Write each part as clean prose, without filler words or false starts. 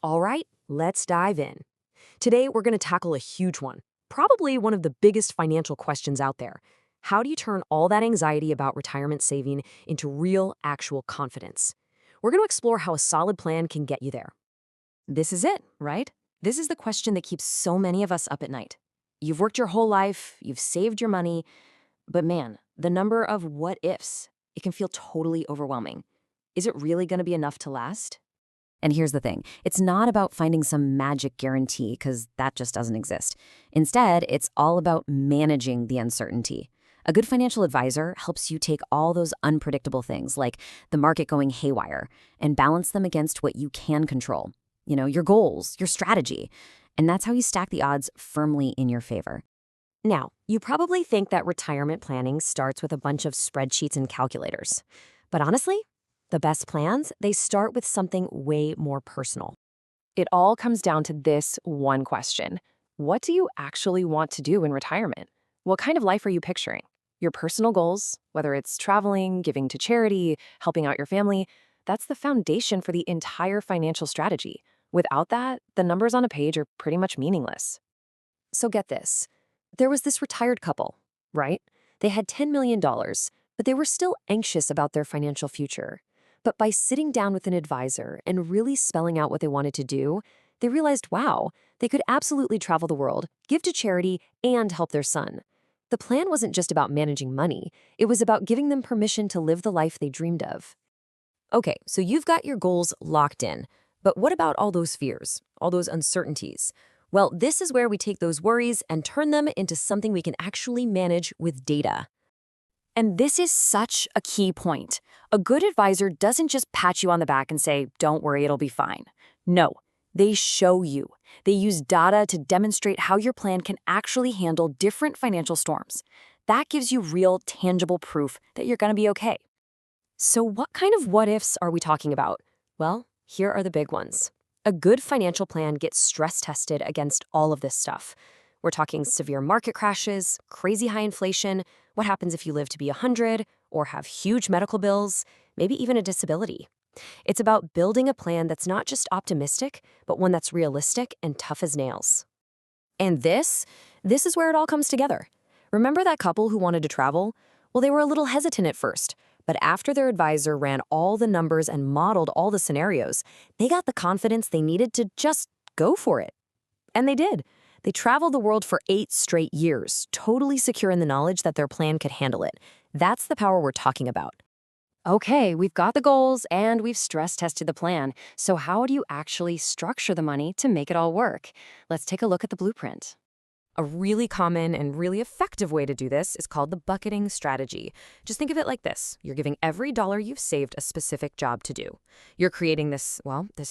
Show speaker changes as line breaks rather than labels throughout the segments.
All right, let's dive in. Today, we're going to tackle a huge one, probably one of the biggest financial questions out there. How do you turn all that anxiety about retirement saving into real, actual confidence? We're going to explore how a solid plan can get you there.
This is it, right? This is the question that keeps so many of us up at night. You've worked your whole life, you've saved your money, but man, the number of what ifs, it can feel totally overwhelming. Is it really going to be enough to last? And here's the thing, it's not about finding some magic guarantee, because that just doesn't exist. Instead, it's all about managing the uncertainty. A good financial advisor helps you take all those unpredictable things, like the market going haywire, and balance them against what you can control. Your goals, your strategy. And that's how you stack the odds firmly in your favor.
Now, you probably think that retirement planning starts with a bunch of spreadsheets and calculators. But honestly, the best plans, they start with something way more personal.
It all comes down to this one question. What do you actually want to do in retirement? What kind of life are you picturing? Your personal goals, whether it's traveling, giving to charity, helping out your family, that's the foundation for the entire financial strategy. Without that, the numbers on a page are pretty much meaningless.
So get this. There was this retired couple, right? They had $10 million, but they were still anxious about their financial future. But by sitting down with an advisor and really spelling out what they wanted to do, they realized, wow, they could absolutely travel the world, give to charity, and help their son. The plan wasn't just about managing money. It was about giving them permission to live the life they dreamed of. Okay, so you've got your goals locked in. But what about all those fears, all those uncertainties? Well, this is where we take those worries and turn them into something we can actually manage with data.
And this is such a key point. A good advisor doesn't just pat you on the back and say, don't worry, it'll be fine. No, they show you. They use data to demonstrate how your plan can actually handle different financial storms. That gives you real, tangible proof that you're going to be okay.
So what kind of what-ifs are we talking about? Well, here are the big ones. A good financial plan gets stress-tested against all of this stuff. We're talking severe market crashes, crazy high inflation, what happens if you live to be 100, or have huge medical bills, maybe even a disability. It's about building a plan that's not just optimistic, but one that's realistic and tough as nails. And this is where it all comes together. Remember that couple who wanted to travel? Well, they were a little hesitant at first, but after their advisor ran all the numbers and modeled all the scenarios, they got the confidence they needed to just go for it. And they did. They traveled the world for 8 straight years, totally secure in the knowledge that their plan could handle it. That's the power we're talking about.
Okay, we've got the goals and we've stress-tested the plan. So how do you actually structure the money to make it all work? Let's take a look at the blueprint.
A really common and really effective way to do this is called the bucketing strategy. Just think of it like this. You're giving every dollar you've saved a specific job to do. You're creating this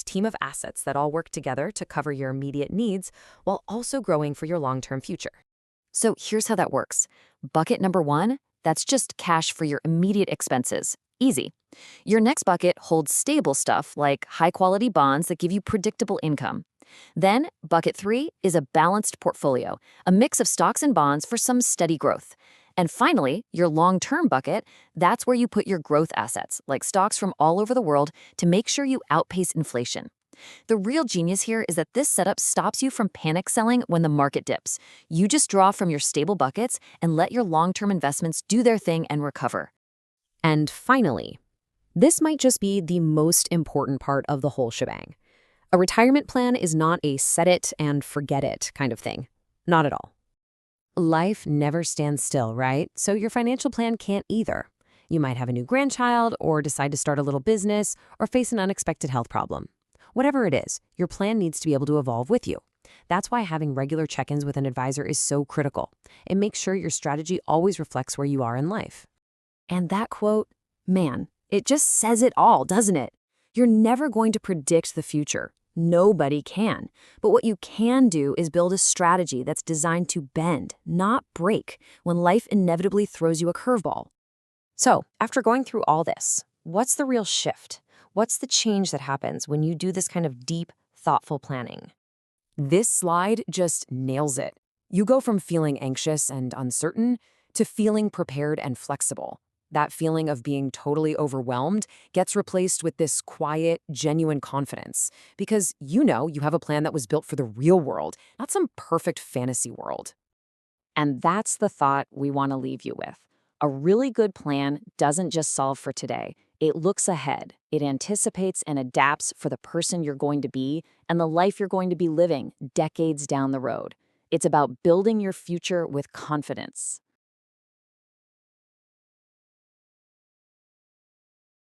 team of assets that all work together to cover your immediate needs while also growing for your long-term future.
So here's how that works. Bucket number 1, that's just cash for your immediate expenses. Easy. Your next bucket holds stable stuff like high-quality bonds that give you predictable income. Then, bucket 3 is a balanced portfolio, a mix of stocks and bonds for some steady growth. And finally, your long-term bucket, that's where you put your growth assets, like stocks from all over the world, to make sure you outpace inflation. The real genius here is that this setup stops you from panic selling when the market dips. You just draw from your stable buckets and let your long-term investments do their thing and recover.
And finally, this might just be the most important part of the whole shebang. A retirement plan is not a set it and forget it kind of thing. Not at all. Life never stands still, right? So your financial plan can't either. You might have a new grandchild or decide to start a little business or face an unexpected health problem. Whatever it is, your plan needs to be able to evolve with you. That's why having regular check-ins with an advisor is so critical. It makes sure your strategy always reflects where you are in life. And that quote, man, it just says it all, doesn't it? You're never going to predict the future. Nobody can. But what you can do is build a strategy that's designed to bend, not break, when life inevitably throws you a curveball. So, after going through all this, what's the real shift? What's the change that happens when you do this kind of deep, thoughtful planning? This slide just nails it. You go from feeling anxious and uncertain to feeling prepared and flexible. That feeling of being totally overwhelmed gets replaced with this quiet, genuine confidence because you know you have a plan that was built for the real world, not some perfect fantasy world.
And that's the thought we want to leave you with. A really good plan doesn't just solve for today. It looks ahead. It anticipates and adapts for the person you're going to be and the life you're going to be living decades down the road. It's about building your future with confidence.